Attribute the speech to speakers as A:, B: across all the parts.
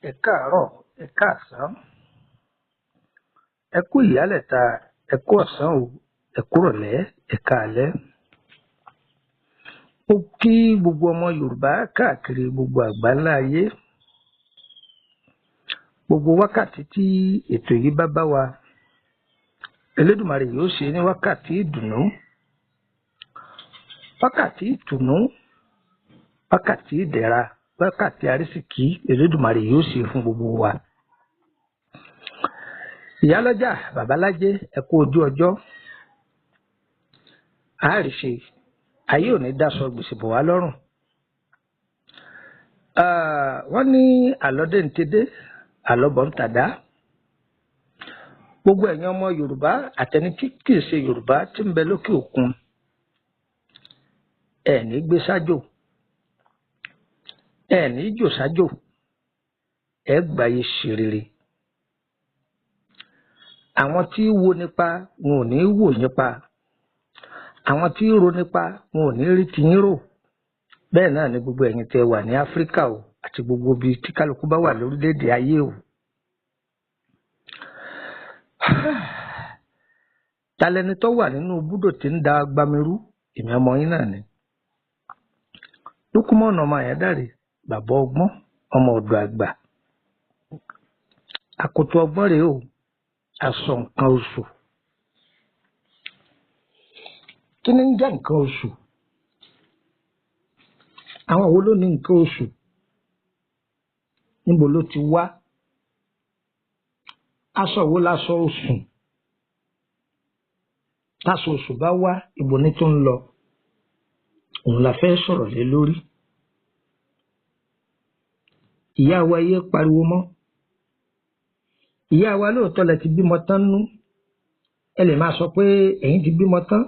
A: Ẹ káàárọ̀, ẹ káàsán, ẹ kú ìyálẹ̀ta, ẹ kú ọ̀sán o, ẹ kú ìrọ̀lẹ́, ẹ káalẹ́. Mo kí gbogbo ọmọ Yorùbá káàkiri gbogbo àgbáńlá ayé. Gbogbo wákàtí tí ètò yìí bá bá wa, Elédùmarè yóò ṣe ní wákàtí ìdùnnú, wákàtí ìtùnú, wákàtí ìdẹ̀ra, wákàtí àrísìkí Elédùmarè yóò ṣe fún gbogbo wa. Ìyálọ́jà, babalájé, ẹ kú ojú ọjọ́. Àríṣe ayé ò ní dáṣọ gbèsè bò wá lọ́rùn. Wọ́n ní àlọ́dé ń tedé, àlọ́bọ̀ ń tàdá. Gbogbo ẹ̀yin ọmọ Yorùbá àtẹni tí kìí ṣe Yorùbá tí ń bẹ lókè òkun, ẹ ní gbé sájò, ẹ ní jò sájò, ẹ gbáyé ṣe rere. Àwọn tí wo nípa wọn ò ní wò nípa, àwọn tí ro nípa wọn ò ní rí tiyín rò. Bẹ́ẹ̀ náà ni gbogbo ẹ̀yin tẹ́ wà ní Áfíríkà o àti gbogbo ibi tí kálukú bá wà lórílẹ̀‐èdè ayé o. Talẹni tó wà nínú búdò tí ń da agbamirú, èmi ọmọ yín náà ni. Lókùmọ̀nà ọmọ Àyándárè, bàbá ọgbọ́n, ọmọ ọ̀dọ̀ àgbà. Àkótó ọgbọ́n rèé o, aṣọ nǹkan oṣù. Kí ni ń jẹ́ nǹkan oṣù? Àwọn wo ló ní nǹkan oṣù? Níbo ló ti wá? Aṣọ wo láṣọ oṣù? Táṣọ oṣù bá wá, ibo ni tó ń lọ? Òun la fẹ́ sọ̀rọ̀ lé lórí. Ìyá wa yé pariwo mọ́. Ìyá wa lóòótọ́ lẹ ti bímọ tán nú. Ẹ lè máa sọ pé ẹ̀yin ti bímọ tán,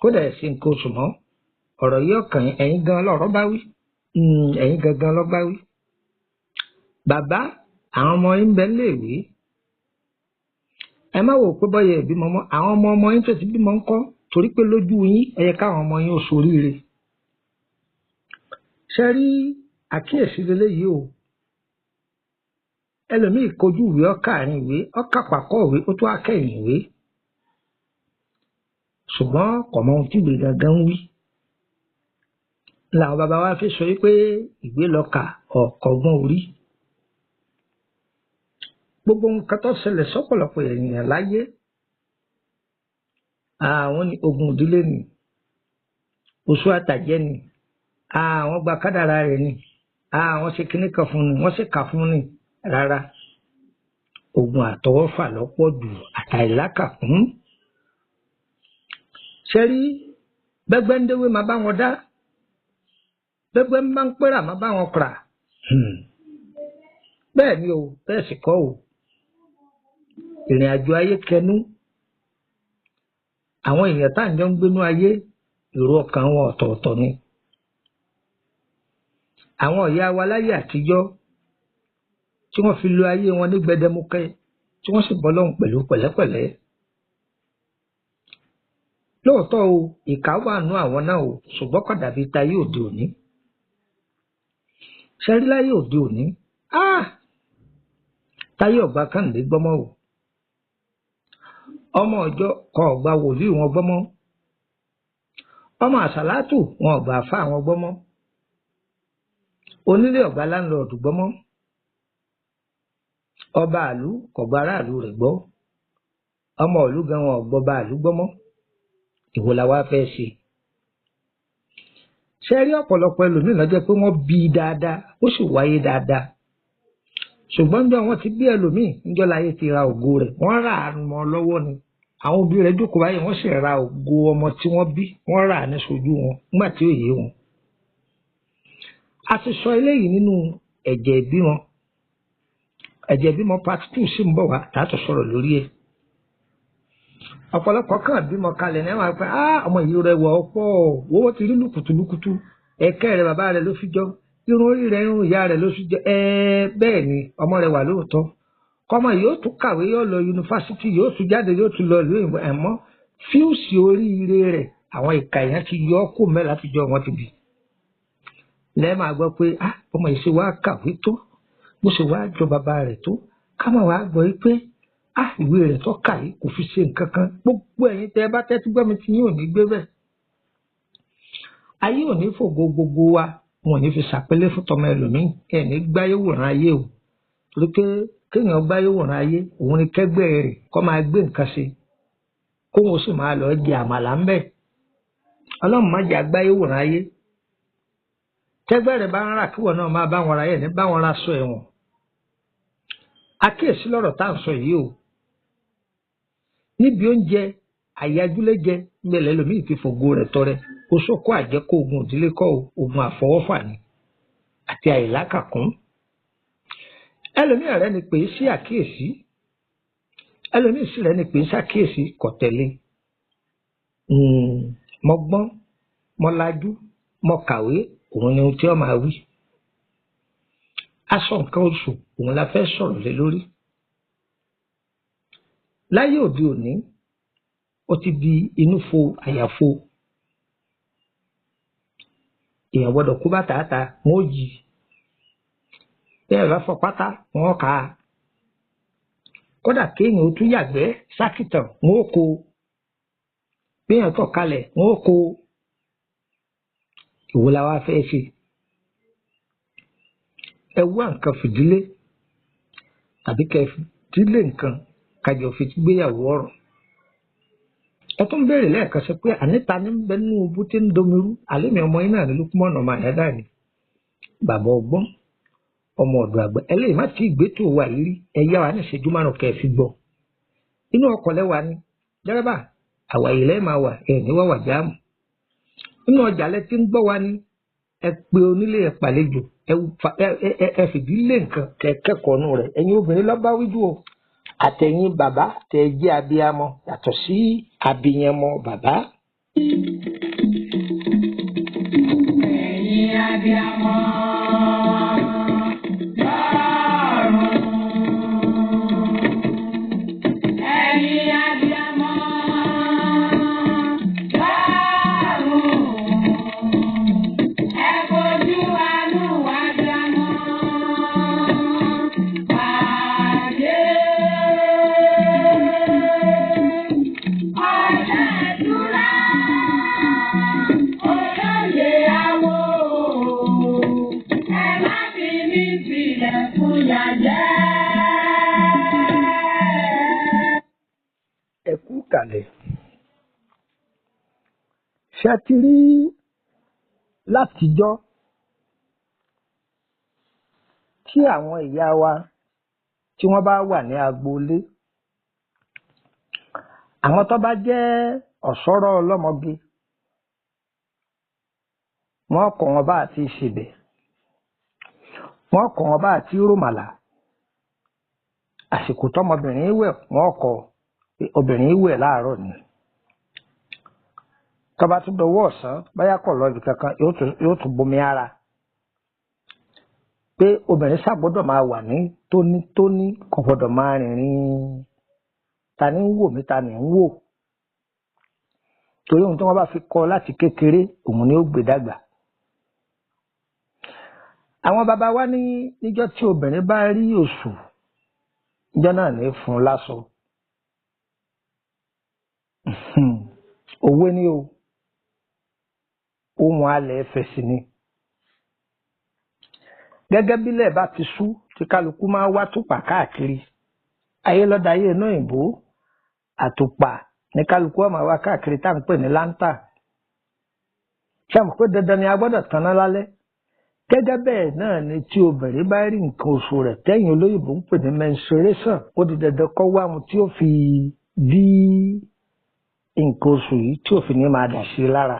A: kódà ẹ̀ sí nǹkan oṣù mọ́. Ọ̀rọ̀ yìí ọkàn ẹ̀yin gan lọ́rọ̀ bá wí. Ẹ̀yin gangan ló bá wí. Bàbá, àwọn ọmọ yín ń bẹ léèwé. Ẹ má wò pé bọ́yẹ ìbímọ mọ́. Àwọn ọmọ yín tó ti bímọ ń kọ́, torí pé lójú yín ẹ yẹ káwọn ọmọ yín ó ṣoríire. Ṣé rí àkíyèsí lélẹ́yìí o? Ẹlòmíì kojú ìwé, ọkà àárín ìwé, ọkà pàkọ́ ìwé, ó tó akẹ́yìn ìwé. Ṣùgbọ́n kò mọ ohun tí ìwé gangan ń wí. Làwọn bàbá wa fi sọ pé ìwé lọ́kà ọ̀kọ̀ọ̀gbọ́n orí. Gbogbo nǹkan tó ṣẹlẹ̀ sọ́pọ̀lọpọ̀ èèyàn láyé, àwọn ní ogun ìdílé ni, oṣù àtàjẹ́ ni, àwọn gba kádàrá rẹ̀ ni, àwọn ṣe kinní kan fún ni, wọ́n sì kà fún ni. Rárá, ogun àtọwọ́fà lọ́pọ̀ jù, àtàìlákàkún. Ṣé rí bẹ́gbẹ́ ń déwé máa bá wọn dá, bẹ́gbẹ́ ń bá ń pẹ́rà máa bá wọn kọ̀rà. Bẹ́ẹ̀ ni o, bẹ́ẹ̀ sì kọ́ o. Ìrìn àjò ayé kẹnú. Àwọn èèyàn tá à ń jọ ń gbénú ayé, èrò ọkàn wọn ọ̀tọ̀ọ̀tọ̀ ni. Àwọn ìyá wa láyé àtijọ́ tí wọ́n fi lo ayé wọn ní gbẹdẹmukẹ, tí wọ́n sì bọ́ lọ́hùn pẹ̀lú pẹ̀lẹ́pẹ̀lẹ́. Lóòótọ́ o, ìkà wà nú àwọn náà o, ṣùgbọ́n kò dàbí tayé òde òní. Ṣé rí láyé òde òní? Táyé ọ̀gbà Kàǹdé gbọ́mọ́ o. Ọmọ ọjọ́ kan ọ̀gbà wòlíì wọn gbọ́mọ́. Ọmọ àsàlátù wọn ọ̀gbà àfà wọn gbọ́mọ́. Onílé ọ̀gbà láńlọ́ọ̀dù gbọ́mọ́. Ọba àlú kò gba aráàlú rẹ̀ gbọ́. Ọmọ ìlú gan wọn ọ̀gbọ́ ọba àlú gbọ́mọ́. Ìwọ la wá fẹ́ ṣe. Ṣé rí ọ̀pọ̀lọpọ̀ ẹlòmíì lọ́jọ́ pé wọ́n bí dáadáa, ó sì wáyé dáadáa. Ṣùgbọ́n níjọ́ wọ́n ti bí ẹlòmíì, níjọ́ láyé ti ra ògo rẹ̀, wọ́n rà á mọ́ lọ́wọ́ ni. Àwọn òbí rẹ̀ jókòó báyìí, wọ́n sì ra ògo ọmọ tí wọ́n bí, wọ́n rà á ní sojú wọn nígbà tí ó yé wọn. A ti sọ eléyìí nínú ẹ̀jẹ̀ ìbímọ. Ẹ̀jẹ̀ ìbímọ part 2 sì ń bọ̀ wá, láti sọ̀rọ̀ lórí ẹ̀. ọ̀pọ̀lọpọ̀ kan bímọ kalẹ̀ ní àwọn àpẹ ọmọ yìí rẹ̀ wọ̀ ọ̀pọ̀ owó ti rí lùkùtùlùkùtù ẹ̀kẹ́ rẹ̀ bàbá rẹ̀ ló fi jọ irun orí rẹ̀ irun ìyá rẹ̀ ló fi jọ bẹ́ẹ̀ ni ọmọ rẹ̀ wà lóòótọ́ kọ́mọ yóò tún kàwé yóò lọ yunifásitì yóò tún jáde yóò tún lọ ìlú òyìnbó ẹ̀mọ́ fíùsì oríire rẹ̀ àwọn ìka èèyàn ti yọ ọ́ kó mẹ́ láti jọ wọn ti bì lẹ́ẹ̀ máa gbọ́ pé ọmọ yìí ṣe wá kàwé tó bó ṣe wá jọ bàbá rẹ̀ tó ká máa wá gbọ́ pé ìwé rẹ̀ tó kà yìí kò fi ṣe nǹkan kan gbogbo ẹ̀yin tẹ́ ẹ bá tẹ́tí gbọ́ mi tí yín ò ní gbé bẹ́ẹ̀ ayé ò ní fògo gbogbo wa wọn ò ní fi ṣàpélé fún tọmọ ẹlòmíín ẹ̀ ní gbáyé wòran ayé o torí pé kéèyàn gbáyé wòran ayé òun ni kẹ́gbẹ́ rẹ̀ kó máa gbé nǹkan ṣe kóun sì máa lọ jẹ àmàlà ń bẹ̀ ọlọ́run má jẹ́ àgbáyé wòran ayé kẹ́gbẹ́ rẹ̀ bá ń rà kíwọ náà máa bá wọn ra ẹ̀ ní bá wọn ra sọ ẹ̀wọ̀n àkíyèsí lọ́rọ̀ tá à ń sọ yìí o níbi oúnjẹ àyájúlẹ́jẹ ńbẹ̀lẹ̀ lómii ti fògo rẹ̀ tọrẹ oṣókó àjẹkó ogun ìdílé kọ́ ogun àfọwọ́fà ni àti àìlákàkún ẹlòmíì rẹ̀ ni pé sí àkíyèsí ẹlòmíì sì rẹ̀ ni pé ṣàkíyèsí kò tẹ̀lé mo gbọ́n mo lajú mo kàwé òun ni ohun tí ó máa wí aṣọ nǹkan oṣù òun la fẹ́ sọ̀rọ̀ lé lórí láyé òde òní ó ti di inú fo àyàfo èèyàn gbọ́dọ̀ kú bàtàtà wọn ò yí bẹ́ẹ̀ bá fọ pátá wọn kà á kódà kéèyàn ó tún yàgbẹ́ sákìtàn wọn ò kó béèyàn tọ̀ kalẹ̀ wọn ò kó ìwò la wá fẹ́ ṣe ẹ wá nǹkan fìdílé tàbí kẹ fìdílé nǹkan kájọ fi gbéyàwó ọ̀rọ̀ ẹ tún béèrè lẹ́ẹ̀kan sọ pé àníta ní bẹ nínú ibú tí ń domirú àlémi ọmọ yín náà ní Lúkúmọ̀nù ọmọ àyádá ni bàbá ọgbọ́n ọmọ ọ̀dọ̀ àgbà ẹlẹ́yìí má ti ìgbétò wà yìí rí ẹ yá wa ní ìṣẹ́jú márùn kẹ́ ẹ fi gbọ́ inú ọkọ̀ lẹ́wà ni dẹ́rẹ́bà àwàyè lẹ́ẹ̀ máa wà ẹ̀ ní wàwà jáàmù inú ọjà lẹ ti ń gbọ́ wa ni ẹ pe onílé ẹ pàlejò ẹ fìdí lé nǹkan kẹ kẹ́kọ̀ọ́ nù rẹ̀ ẹ̀yin obìnrin lọ́ba wíjú o àtẹ̀yin bàbá tẹ̀ jẹ́ abiyamọ yàtọ̀ sí abiyamọ bàbá.
B: ẹ̀yin abiyamọ lọ́rùn ẹ̀yin abiyamọ lọ́rùn ẹ fojú àánú abiyamọ pàdé.
A: Ẹ kú kàlẹ̀ ṣe ti rí látijọ́ tí àwọn ìyá wa tí wọ́n bá wà ní agboolé àwọn tó bá jẹ́ ọ̀ṣọ́rọ̀ ọlọ́mọge wọ́n kọ́ wọn bá àti ṣèbẹ̀ wọ́n kọ́ wọn bá àti rọ̀màlà àsìkò tọmọbìnrin wẹ̀ wọ́n kọ́ obìnrin wẹ̀ láàárọ̀ ni tó bá tún dọwọ́ ọ̀sán báyà kọ̀ lọ́ọ̀bì kankan yóò tún bomi ara pé obìnrin ṣàgbọ́dọ̀ máa wà ní tónítóní kò gbọ́dọ̀ máa rìnrìn ta ni ń wò mí ta ni ń wò torí ohun tí wọ́n bá fi kọ́ láti kékeré òun ni ó gbé dàgbà. àwọn bàbá wa ní níjọ́ tí obìnrin bá rí oṣù níjọ́ náà ní fún un láṣọ òwe ni o ohun alẹ̀ fẹ̀sì ni gẹ́gẹ́ bílẹ̀ bá ti ṣú tí kálukú máa wá tùpà káàkiri ayé lọ́dà ayé inú òyìnbó àtùpà ní kálukú ọmọ wa káàkiri tá à ń pè ní láńtà ṣe mọ̀ pé dandan ni a gbọ́dọ̀ tanná lálẹ́ gẹ́gẹ́ bẹ́ẹ̀ náà ni tí obìnrin bá rí nǹkan oṣù rẹ̀ tẹ́yìn olóyìnbó ń pè ní menstruation ó di dandan kó wá mu tí ó fi dí nǹkan oṣù yìí tí ò fi ní máa dà sí lára.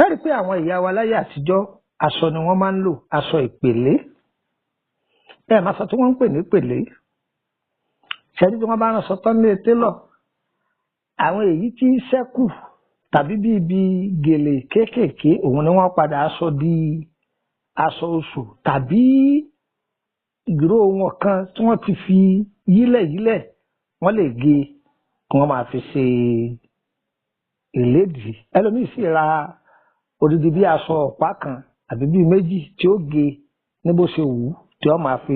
A: ẹ rí i pé àwọn ìyá wa láyé àtijọ́ aṣọ ni wọ́n máa ń lò aṣọ ìpèlé máa sọ tí wọ́n ń pè ní pèlé ṣẹ́ni tí wọ́n bá rán aṣọ tán ní télọ̀ àwọn èyí tí ṣẹ́kù tàbí bíi gèlè kéékèèké òun ni wọ́n padà sọ di aṣọ oṣù tàbí ìró wọn kan tí wọ́n ti fi yílẹ̀ wọ́n lè gé kí wọ́n máa fi ṣe ìlédìí. Ẹlòmíì sì ra odidi bí aṣọ ọ̀pá kan àbí bíi méjì tí ó gé ní bó ṣe wù ú tí wọ́n máa fi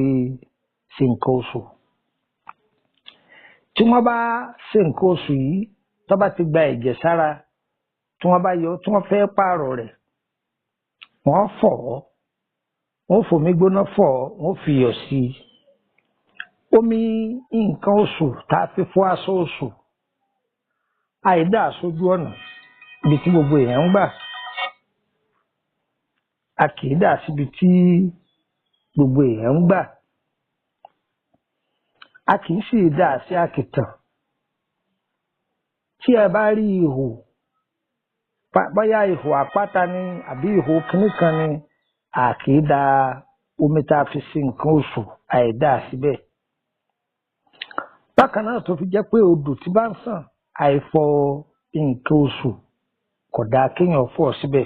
A: ṣe nǹkan oṣù. Tí wọ́n bá ṣe nǹkan oṣù yìí tó bá ti gba ẹ̀jẹ̀ sára tí wọ́n bá yọ tí wọ́n fẹ́ pààrọ̀ rẹ̀ wọ́n fọ̀ ọ́ wọ́n fomi gbóná fọ̀ ọ́ wọ́n fi iyọ̀ sí i. Omi nǹkan oṣù tá a fi fọ aṣọ oṣù àìdá sójú ọ̀nà ibi tí gbogbo èèyàn ń gbà a kì í dà síbi tí gbogbo èèyàn ń gbà a kì í sì dà sí àkìtàn. Tí ẹ bá rí ihò bóyá ihò àpáta ni àbí ihò kìnnì kan ni a kì í da omi tá a fi ṣe nǹkan oṣù àìdá síbẹ̀. Bákan náà tó fi jẹ́ pé odò tí bá ń sàn àìfọ nǹkan oṣù kò dáa kéèyàn fọ̀ síbẹ̀.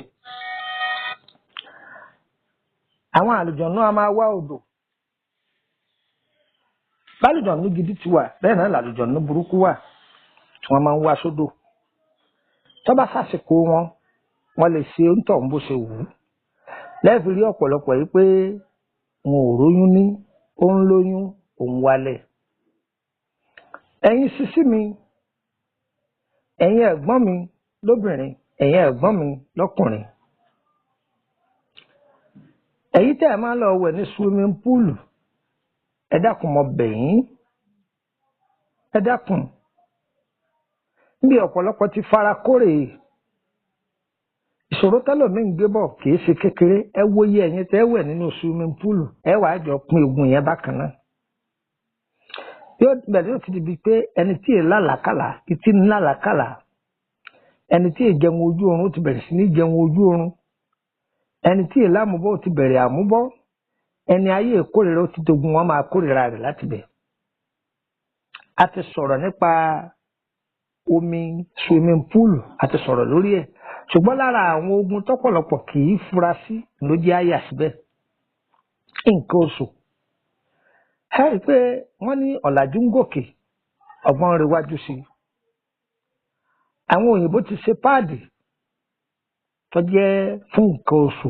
A: Àwọn àlùjọ̀nnú a máa wá odò. Bálùjọ̀nnú gidi ti wà bẹ́ẹ̀ náà làlùjọ̀nnú burúkú wà tí wọ́n máa ń wá sódò. Tó bá sàsìkò wọ́n lè ṣe òǹtọ̀ bó ṣe wù ú. Lẹ́ẹ̀fi rí ọ̀pọ̀lọpọ̀ yìí pé wọn ò róyún ní ó ń lóyún òun wálẹ̀. Ẹ̀yin sísí mi, ẹ̀yin ẹ̀gbọ́n mi lóbìnrin, ẹ̀yin ẹ̀gbọ́n mi lọ́kùnrin. Èyí tẹ́ ẹ máa lọ wẹ̀ ní swimming pool ẹ dákun mo bẹ̀ yín ẹ dákun níbi ọ̀pọ̀lọpọ̀ ti fara kórè ìṣòro tẹ́lòmíì ń gbé bọ̀ kì í ṣe kékeré. Ẹ wo iye ẹ̀yin tẹ́ wẹ̀ nínú swimming pool ẹ wàá jọ pín ogun yẹn bákan náà. Yóò bẹ̀rẹ̀ yóò ti di bíi pé ẹni tí èè lálàkàlà ìtì ń lálàkàlà ẹni tí èè jẹun ojú oorun ti bẹ̀rẹ̀ sí ní jẹun ojú oorun ẹni tí èè lámúbọ́ ti bẹ̀rẹ̀ àmúbọ́ ẹni ayé ìkórìíra ó ti dogun wọn máa kórìíra rẹ̀ láti bẹ̀. A ti sọ̀rọ̀ nípa omi swimming pool a ti sọ̀rọ̀ lórí ẹ̀ ṣùgbọ́n lára àwọn ogun tọ́pọ̀lọpọ̀ kì í fura sí ló jẹ́ àyà síbẹ̀ nǹkan oṣù. Ẹ rí i pé wọ́n ní ọ̀làjú ń gòkè ọgbọ́n rẹ̀ wájú sí i. Àwọn òyìnbó ti ṣe páàdì tó jẹ́ fún nǹkan oṣù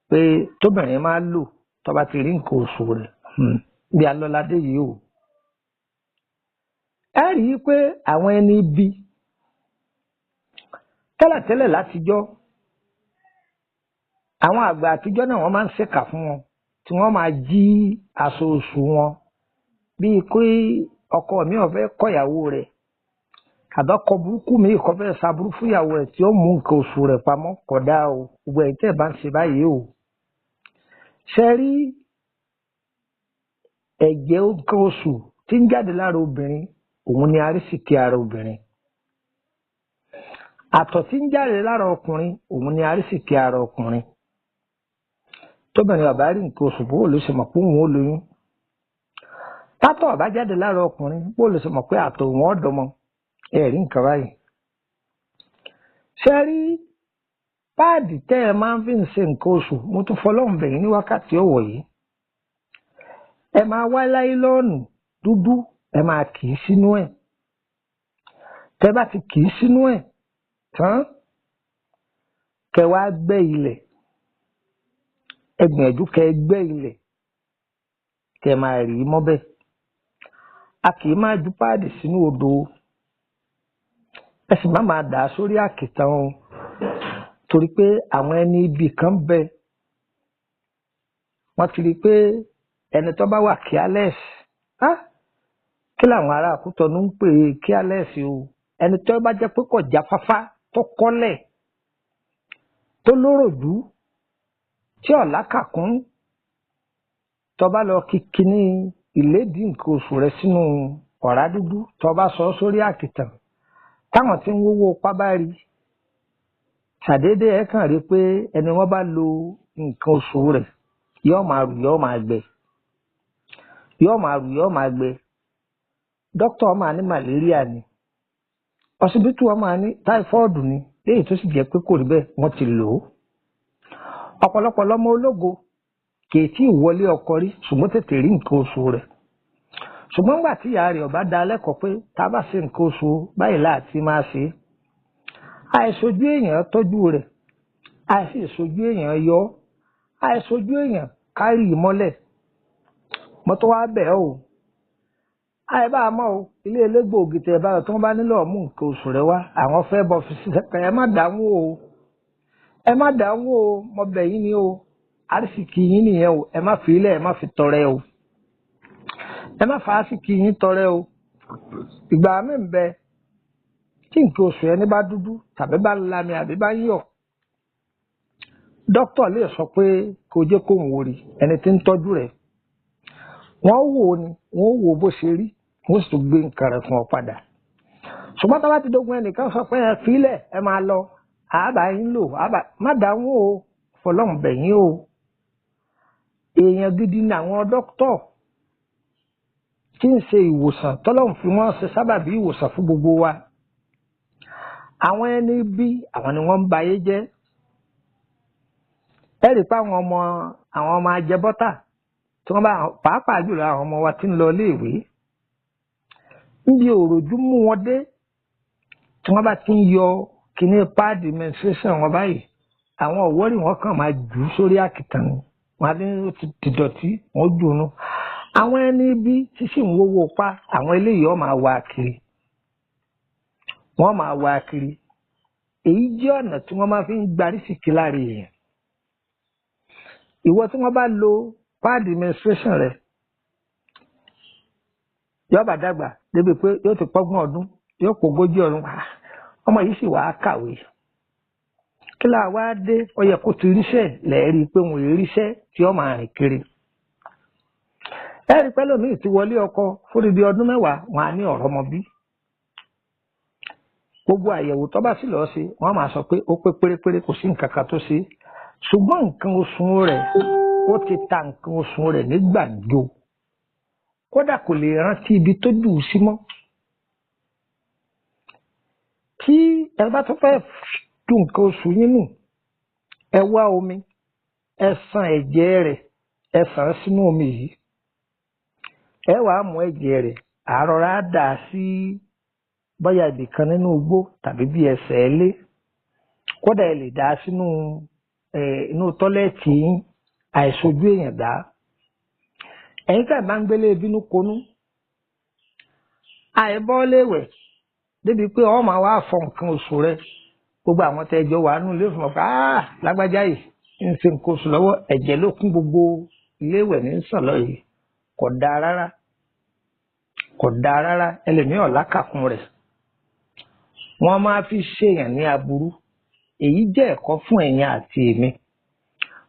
A: pé tóbìnrin máa lò tó bá ti rí nǹkan oṣù rẹ̀ bí alọ́ládé yìí o. Ẹ rí i pé àwọn ẹni ibi tẹ́lẹ̀tẹ́lẹ̀ látijọ́ àwọn àgbà àtijọ́ náà wọ́n máa ń ṣèkà fún wọn tí wọ́n máa jí aṣọ oṣù wọn bíi pé ọkọ mi ò fẹ́ kọ̀yàwó rẹ̀ àbákọ burúkú mi kò fẹ́ ṣàbúrú fúnyàwó rẹ̀ tí ó mú nǹkan oṣù rẹ̀ pamọ́ kódà o gbogbo ẹ̀ tẹ́ ẹ̀ bá ń ṣe báyìí o. Ṣe rí ẹ̀jẹ̀ nǹkan oṣù tí ń jáde lára obìnrin òun ni arísìkí ara obìnrin. Àtọ̀ tí ń jáde lára ọkùnrin òun ni arísìkí ara ọkùnrin. Tóbìnrin ọ̀bá rí nǹkan oṣù bó ló ṣe mọ̀ pé òun ó lóyún. Tátọ̀ ọ̀bá jáde lára ọkùnrin bó ló ṣe mọ̀ pé àtọ̀ òun ọ̀dọ́mọ ẹ̀rí nǹkan báyìí. Ṣe rí páàdì tẹ́ ẹ máa ń fi ń ṣe nǹkan oṣù mo tún fọlọ́run bẹ̀yìn ní wákàtí ọ̀wọ̀ yìí. Ẹ máa wá láílọ́ọ̀nù dúdú ẹ máa kì í sínú ẹ̀. Tẹ́ bá ti kì í sínú ẹ̀ tán kẹ́ wá gbẹ́ ilẹ̀ ẹ gbìyànjú kẹ́ gbẹ́ ilẹ̀ kẹ́ máa rí i mọ́bẹ̀. A kì í máa ju páàdì sínú odò ẹ sì má máa dà á sórí àkìtàn o torí pé àwọn ẹni ibì kan bẹ wọ́n ti rí i pé ẹni tó bá wà careless kí làwọn ará Kútọ̀nù ń pè é careless o ẹni tó bá jẹ́ pé kò jáfáfá tó kọ́lẹ̀ tó lóròjú tí ọ̀la kàkún tó bá lọ kíkiní ìlédìí nǹkan oṣù rẹ̀ sínú ọ̀rá dúdú tó bá sọ sórí àkìtàn táwọn tí ń wówó pábá rí ṣàdédé ẹ kàn rí pé ẹni wọ́n bá lo nǹkan oṣù rẹ̀ yóò máa rù yóò máa gbẹ yóò máa rù yóò máa gbẹ dókítà máa ní màlẹ́ríà ni ọsibítù wọn máa ní táífọ́ọ̀dù ni léyìí tó sì jẹ́ pé kò rí bẹ́ẹ̀ wọ́n ti lò ó. ọ̀pọ̀lọpọ̀ lọ́mọ ológo kì í tí ì wọlé ọkọ rí ṣùgbọ́n tètè rí nǹkan oṣù rẹ̀. ṣùgbọ́n nígbà tí ìyá rẹ̀ ọba dá lẹ́kọ̀ọ́ pé tá a bá ṣe nǹkan oṣù báyìí láti máa ṣe é, àìṣojú èèyàn tọ́jú rẹ̀, àìsí ìṣojú èèyàn yọ ọ́, àìṣojú èèyàn kárí ìmọ́lẹ̀. mọ́tò wá bẹ̀ ọ́ o àìbá mọ́ o ilé elégbòogi tẹ̀ báyọ̀ tí wọ́n bá nílò ọ̀mú nǹkan oṣù rẹ̀ wá àwọn fẹ́ bọ́ fi ṣiṣẹ́ pé ẹ má dáhùn o, ẹ má dáhùn o, mo bẹ̀ yín ni o, àrísìkì yín nìyẹn o, ẹ má fi ilẹ̀ ẹ má fi tọrẹ o, ẹ má fa àrísìkì yín tọrẹ o. ìgbà mi ń bẹ tí nǹkan oṣù ẹni bá dúdú tàbí bá lami àbí bá yọ̀, dókítà lè sọ pé kó jẹ́ kó ń wòrì ẹni tí ń tọ́jú rẹ̀, wọ́n wò ó ni wọ́n wò bó ṣe rí wọ́n sì tún gbé nǹkan rẹ̀ fún ọ padà. ṣùgbọ́n tó bá ti dógún ẹnìkan sọ pé ẹ fílẹ̀ ẹ máa lọ àbá yín lò àbá má dáhùn o fọlọ́run bẹ̀ yín o. èèyàn gidi ni àwọn dókítà tí ń ṣe ìwòsàn tọ́lọ́run fi wọ́n ṣe sábàbí ìwòsàn fún gbogbo wa. àwọn ẹni bí àwọn ni wọ́n ń ba ayé jẹ́. ẹ rí i pé àwọn ọmọ ajẹbọ́tà tí wọ́n bá pàápàá jùlọ àwọn ọmọ wa tí ń lọ iléèwé níbi òròjú mú wọn dé tí wọ́n bá ti ń yọ kíní páàdì menstruation wọn báyìí àwọn ọ̀wọ́rì wọn kàn máa jù ú sórí àkìtàn ni wọn á ní ó ti dọ̀tí wọn jù ú nú. àwọn ẹni bí tí sì ń wówó pa àwọn eléyìí wọn máa wá kiri wọn máa wá kiri. èyí jẹ́ ọ̀nà tí wọ́n máa fi ń gbarí sìkì láàrin èèyàn. ìwọ tí wọ́n bá lo páàdì menstruation rẹ̀ yóò bá dàgbà débi pé yóò ti pọ́gbọ̀n ọdún yóò pọ̀ 40 ọdún ọmọ yìí sì wàá kàwé kí láà wá dé ó yẹ kó ti ríṣẹ́ lẹ́ẹ̀rí pé wọn ò ríṣẹ́ tí ó máa rìn kiri. ẹ̀rí pẹ́ lómi ti wọlé ọkọ fún ibi ọdún 10 wọn á ní ọ̀rọ̀ ọmọ bí. gbogbo àyẹ̀wò tó bá sì lọ́ọ́ ṣe wọ́n máa sọ pé ó pé pérépéré kò sí nǹkan kan tó ṣe ṣùgbọ́n nǹkan oṣù rẹ̀ ó ti ta nǹkan oṣù rẹ̀ ní gbàǹjo kódà kò lè rántí ibi tó dùn sí mọ́. tí ẹ bá tó fẹ́ dùn nǹkan oṣù yín nù ẹ wá omi ẹ ṣàn ẹ̀jẹ̀ rẹ̀ ẹ ṣàn sínú omi yìí ẹ wàá mú ẹ̀jẹ̀ rẹ̀ àrọ̀rá dà sí bóyá ibì kan nínú igbó tàbí bí ẹsẹ̀ ẹlé kódà ẹ lè dà sínú inú tọ́lẹ́ẹ̀tì yín àìṣojú èèyàn dá. ẹ̀yin ká máa ń gbélé bínú konú àìbọ́léwẹ̀ débi pé ọ máa wá fọ nǹkan oṣù rẹ gbogbo àwọn tẹjọ wà nù ilé ìfọ̀mọ̀ pé lágbájá yìí ń ṣe nǹkan oṣù lọ́wọ́ ẹ̀jẹ̀ ló kún gbogbo iléèwẹ̀ ní sàn lọ yìí kò dáa rárá kò dáa rárá ẹlẹ́mìíràn lákàkún rẹ̀ wọ́n máa fi ṣèyàn ní aburú. èyí jẹ́ ẹ̀kọ́ fún ẹ̀yin àti èmi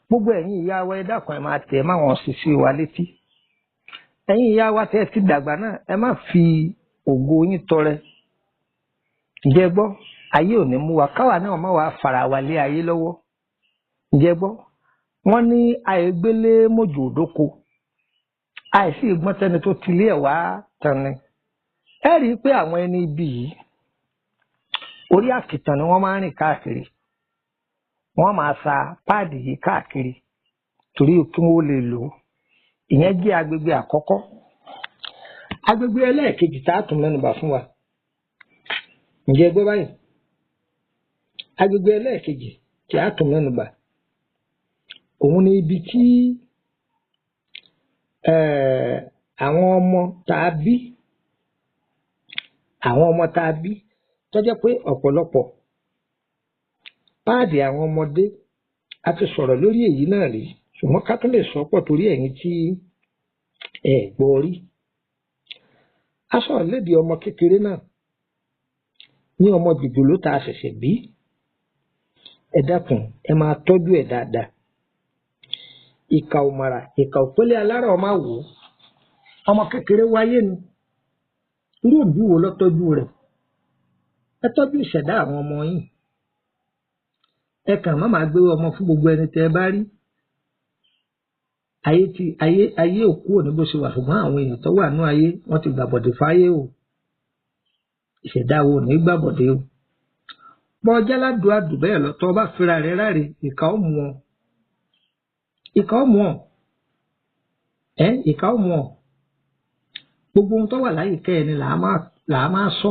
A: gbogbo ẹ̀yin ìyá wa ẹ dákun ẹ máa tẹ̀ ẹ́ máwọn ṣiṣẹ́ wa létí. ẹ̀yin ìyá wa tẹ́ ẹ ti dàgbà náà ẹ má fi ògo yín tọrẹ. ǹjẹ́ gbọ́ ayé ò ní mú wa káwa náà má wàá fara wa lé ayé lọ́wọ́. ǹjẹ́ gbọ́ wọ́n ní àìgbélé mọ́jò òdóko àìsí ìgbọ́n tẹni tó tilé ẹ̀ wá tán ni. ẹ rí i pé àwọn ẹni ibi yìí orí àkìtàn ni wọ́n máa ń rìn káàkiri wọ́n máa sa páàdì yìí káàkiri torí kí wọ́n lè lò ó. ìyẹn jẹ́ agbègbè àkọ́kọ́. agbègbè ẹlẹ́ẹ̀kejì tá a tún mẹ́nubà fún wa. ǹjẹ́ gbé báyìí agbègbè ẹlẹ́ẹ̀kejì tí a tún mẹ́nubà òun ni ibi tí àwọn ọmọ tá a bí tó jẹ́ pé ọ̀pọ̀lọpọ̀ páàdì àwọn ọmọdé a ti sọ̀rọ̀ lórí èyí náà rí ṣùgbọ́n ká tún lè sọ pọ̀ torí ẹ̀yin tí ẹ gbọ́ rí. a sọ̀rọ̀ lédi ọmọ kékeré náà ní ọmọ jòjòló tá a ṣẹ̀ṣẹ̀ bí. ẹ dákun ẹ máa tọ́jú ẹ̀ dáadáa. ìkà òmàrà ìkà òpélé alára ọmọ àwò ọmọ kékeré wáyé ni irú òbí wo ló tọ́jú rẹ̀. ẹ tọ́jú ìṣẹ̀dá àwọn ọmọ yín. ẹ kàn má máa gbé ọmọ fún gbogbo ẹni tẹ́ ẹ bá rí. ayé òkú ò ní bó ṣe wà ṣùgbọ́n àwọn èèyàn tó wà ní ayé wọ́n ti gbàbọ̀dé fáyé o. ìṣẹ̀dá wo ní gbàbọ̀dé o bọ́ ọjà ládùú àdùn bẹ́ẹ̀ lọ tó bá fira rẹ̀ ráre ìkà ó mú ọ ìkà ó mú ọ ìkà ó mú ọ gbogbo ohun tó wà láyìíká ẹni làá máa sọ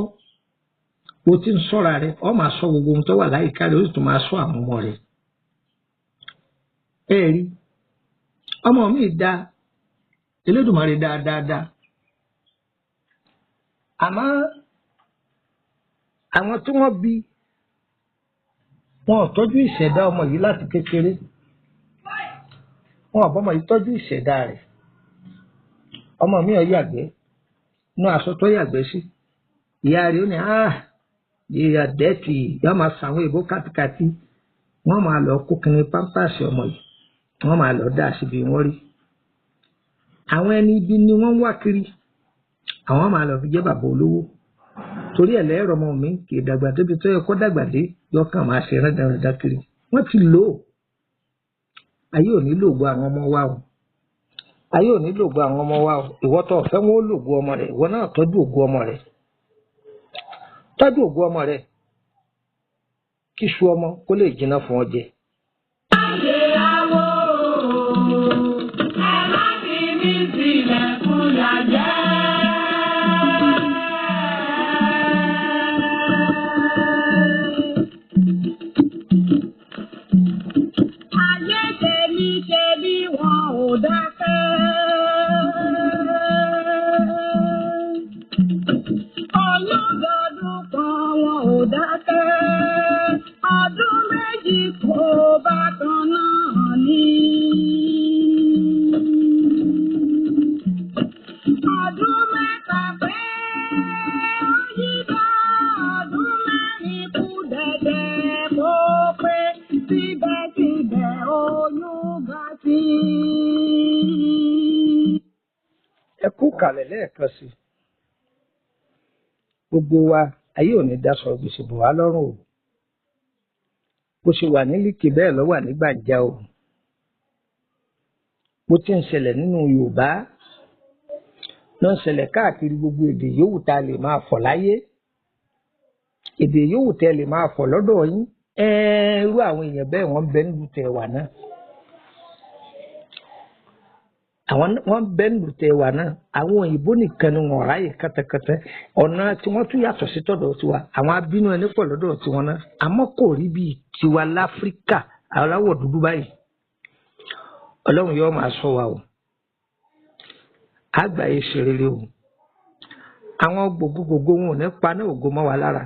A: bó ti ń sọ́ra rẹ̀ ọ máa sọ gbogbo ohun tó wà láyìíká rẹ̀ ó sì tún máa sọ àwọn ọmọ rẹ̀ ẹ rí ọmọ mi da Elédùmarè dáadáa àmọ́ àwọn tí wọ́n bí wọn ò tọ́jú ìṣẹ̀dá ọmọ yìí láti kékeré wọn ò bọ́mọ yìí tọ́jú ìṣẹ̀dá rẹ̀ ọmọ mi ò yàgbẹ́ inú aṣọ tó yàgbẹ́ sí ìyá rẹ̀ ó ní ìyá dẹ́tì yóò máa sàwọn èbó kátikàti wọ́n máa lọ kó kinní pampasì ọmọ yìí wọ́n máa lọ dá síbi wọ́n rí àwọn ẹni ibi ni wọ́n wá kiri àwọn máa lọ fi jẹ́ bàbá olówó torí ẹ̀ lẹ́rọ ọmọ mi kì í dàgbà débi tó yẹ kó dàgbà dé yọkàn máa ṣe rẹ́dàrẹ́dà kiri wọ́n ti lò ó ayé ò ní lògbó àwọn ọmọ wa o ayé ò ní lògbó àwọn ọmọ wa o ìwọ tó fẹ́ wọn ó lògbó ọmọ rẹ̀ ìwọ náà tọ́jú ògbó ọmọ rẹ̀ tọ́jú ògbó ọmọ rẹ̀ kí iṣu ọmọ kó lè jiná fún ọ jẹ. Ẹ kú kàlẹ̀ lẹ́ẹ̀kan sí gbogbo wa ayé ò ní daṣọ gbèsè bò wá lọ́rùn o bó ṣe wà ní líkì bẹ́ẹ̀ ló wà ní gbàǹjà o bó ti ń ṣẹlẹ̀ nínú Yorùbá ló ń ṣẹlẹ̀ káàkiri gbogbo èdè yòówù tá a lè máa fọ̀ láyé èdè yòówù tẹ́ lè máa fọ̀ lọ́dọ̀ yín irú àwọn èèyàn bẹ́ẹ̀ wọ́n bẹ nílùú tẹ̀ wà náà wọ́n bẹ nílùú tẹ̀ wà náà àwọn òyìnbó nìkan ni wọ́n ráyè kẹ́tẹ́kẹ́tẹ́ ọ̀nà tí wọ́n tún yàtọ̀ sí tọ̀dọ̀ tiwa àwọn abínú ẹni pọ̀ lọ́dọ̀ tiwọn náà àmọ́ kò rí bíi tiwa láfíríkà aláwọ̀ dúdú báyìí Ọlọ́run yóò máa sọ wa o àgbáyé ṣe rere o àwọn gbogbogbò wọn ò ní paná ògo mọ́ wa lára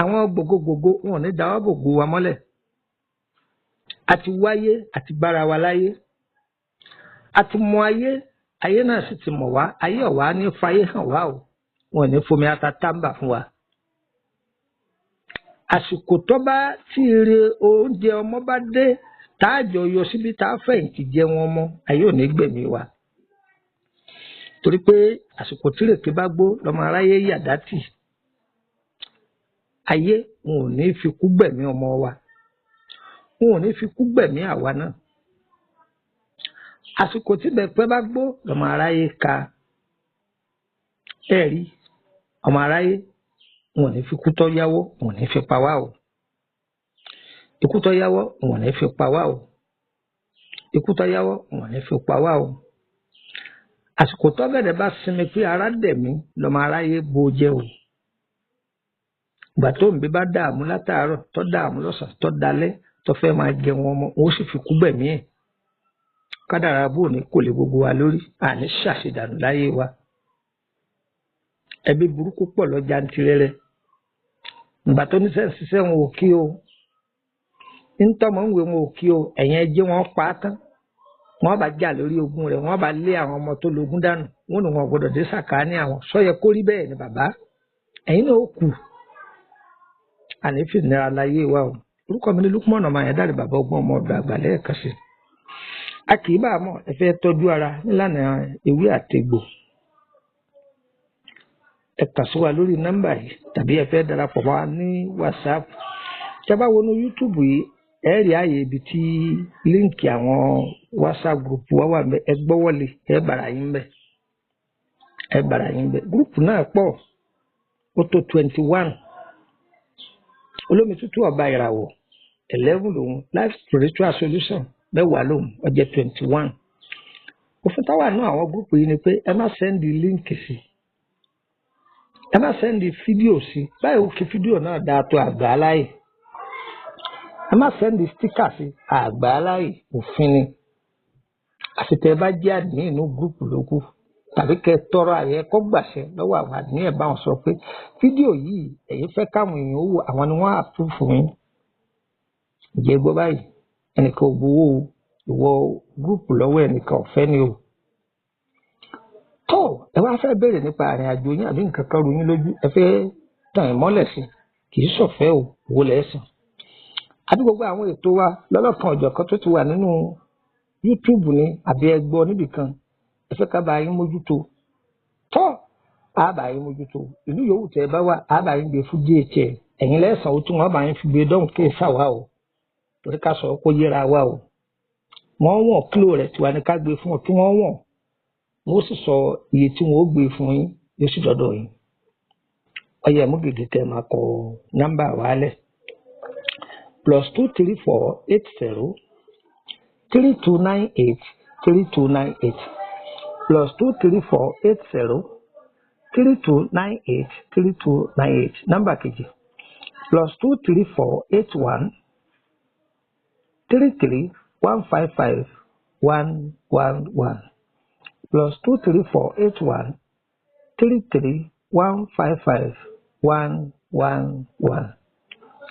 A: àwọn gbogbogbò wọn ò ní dáwọ́ gbogbo wa mọ́lẹ̀ àti wáyé àti bára wa láyé àti mọ ayé náà sì ti mọ̀ wá ayé ọ̀wá ní fayé hàn wá o wọn ò ní fomi ata tábà fún wa àsìkò tó bá tí ire oúnjẹ ọmọ bá dé táàjọ yọ síbi tá a fẹ̀yìntì jẹun ọmọ ayé ò ní gbẹ̀mí wa torí pé àsìkò tírèké bá gbó lọmọ aráyé yàdá tì ayé wọn ò ní fi kú gbẹ̀mí ọmọ wa wọn ò ní fi kú gbẹ̀mí àwa náà àsìkò tí bẹ̀pẹ̀ bá gbó lọmọ aráyé ka ẹ̀rí ọmọ aráyé wọn ò ní fi kú tó yáwó wọn ò ní fi pa wá o ikú tó yáwó wọn ò ní fi pa wá o ikú tó yáwó wọn ò ní fi pa wá o àsìkò tó bẹ̀rẹ̀ bá sinmi pé ara dẹ̀mí lọmọ aráyé bo jẹ́ o ìgbà tó ń bí bá dààmú látàárọ̀ tó dààmú lọ́sàn tó dalẹ́ tó fẹ́ máa jẹun ọmọ wọn ó sì fi kú gbẹ̀mí ẹ̀ kádàrá bò ní kò lè gbogbo wa lórí àní ṣàṣedànù láyé wa ẹbí burúkú pọ̀ lọ́jà ń tirẹ́rẹ́ ìgbà tó ní sẹ́ǹsìsẹ́ wọn ò kí o ntọ́mọ̀ ń wé wọn ò kí o ẹ̀yìn ẹjẹ́ wọn pa á tán wọn bá jà lórí ogún rẹ̀ wọn bá lé àwọn ọmọ tó lógún dànù wọn ni wọn gbọ́dọ̀ dé sàkáání àwọn sọyẹ kó rí bẹ́ẹ̀ ni bàbá ẹ̀yin náà ó kù àní fìdíra láyé wa o orúkọ mi ní Lukman ọmọ Ayédáre bàbá ọgbọ́n ọmọ ọ̀dọ̀ àgbà lẹ́ẹ̀kan sí a kì í bá a mọ̀ ẹ fẹ́ tọ́jú ara nílànà ewé àtegbò ẹ kàn sí wa lórí nọ́mbà yìí tàbí ẹ fẹ́ darapọ̀ wá ní WhatsApp tí a bá wọnú YouTube yìí ẹ rí ààyè ibi tí líǹkì àwọn WhatsApp group wa wà ńbẹ̀ ẹ gbọ́wọ́lé ẹ bàrà yín ńbẹ̀ gúrùpù náà pọ̀ ó tó 21 olómi tútù ọba ìràwọ̀ 11 lòun life spiritual solution mẹ́wàá lòun ó jẹ́ 21. òfin táwa náà àwọn gúrùpù yìí ni pé ẹ má sẹ́ndì líǹkì sí ẹ má sẹ́ndì fídíò sí báyìí ó kí fídíò náà dáa tó àgbà aláyè ẹ má sẹ́ndì stíkà sí àgbà aláyè òfin ni àfi tẹ́ bá jẹ́ àdínní inú gúrùpù lókù tàbí kẹ́ tọrọ àyẹ kó gbàṣẹ lọ́wọ́ àwọn àdínní ẹ̀ bá wọn sọ pé fídíò yìí ẹ̀yin fẹ́ káwọn èèyàn ó wò àwọn ni wọ́n àpúfù yín ìjẹ́ gbọ́ báyìí ẹnìkan ò gbowó ìwọ gúrùpù lọ́wọ́ ẹnìkan ọ̀fẹ́ ni o. tó ẹ wá fẹ́ béèrè nípa àrìn àjò yín àbí nǹkan kan ru yín lójú ẹ fẹ́ tàn ẹ̀ mọ́lẹ̀ sí kì í ṣọ̀fẹ́ o owó lẹ́sìn. àbí gbogbo àwọn ètò wa lọ́lọ́kan ọ̀jọ̀kan tó ti wà nínú YouTube ni àbí ẹ gbọ́ níbìkan ẹ fẹ́ ká bá yín mójútó tó a bá yín mójútó ìlú yòówù tẹ́ ẹ bá wà a bá yín gbé fún DHL ẹ̀yin lẹ́sàn ó tún wọ́n bá yín fi gbé dọ́hùn kí èsà wá o torí ká sọ kó yẹra wa o wọ́n wọ̀n kílò rẹ̀ tiwa ni ká gbé fún ọ kí wọ́n wọ̀n wọ́n sì sọ iye tí wọ́n ó gbé fún yín yóò sì dọ́dọ̀ yín ọyẹ mú gègé tẹ́ máa kọ nọ́mbà wálẹ̀ +23480 3298 3298 +23480 3298 3298 nọ́mbà kejì +23481 33 155 111 +23481 33 155 111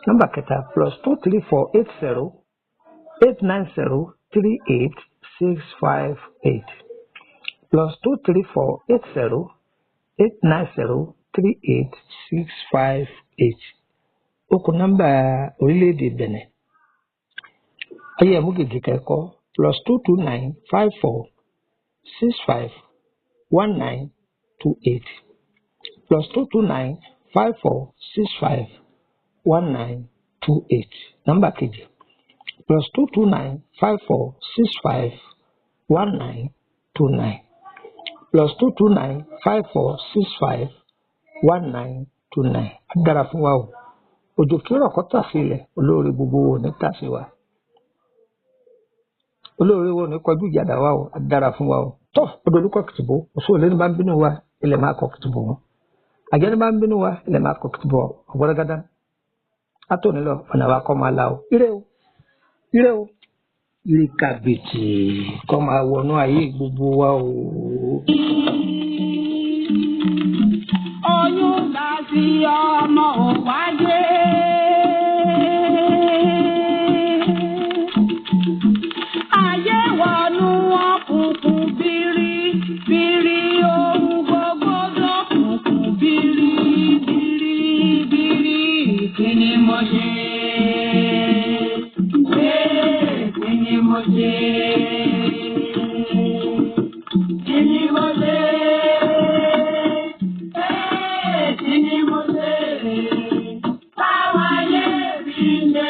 A: nọ́mbà kẹta +23480 890 38658 +23480 890 38658 okùn nọ́mbà orílẹ̀-èdè Benin ayé ẹ̀mú gègé kẹ́kọ̀ọ́ +229 54 65 1928 +229 54 65 1928 nọ́mbà kejì +229 54 65 1929 +229 54 65 1929 agbára fún wa o òjò kí rọ̀ kọ́ tà sí ilẹ̀ olóore gbogbo wo ní tà sí wa olóore wo ní kọjú ìjàdá wa o agbára fún wa o tọ́ odò olùkọ́ kìtìbó òṣùwọ̀n ní bá ń bínú wa ilẹ̀ máa kọ́ kìtìbó wọn àjẹ́ ní bá ń bínú wa ilẹ̀ máa kọ́ kìtìbó ọ̀gbọ́dọ́gádá látòní lọ ọ̀nà wa kọ́ máa la o ire o ire o ire kàbìtì kọ́ máa wọnú ayé gbogbo wa o.
B: oyún láti ọmọ ò wáyé. ayé wọnú òkùnkùn bírí bírí ohun gbogbo dọ̀kùnkùn bírí bírí bírí kí ni mo ṣe? Kí ni mo ṣe? Kí ni mo ṣe? Kí ni mo ṣe? Báwa yé mi ṣe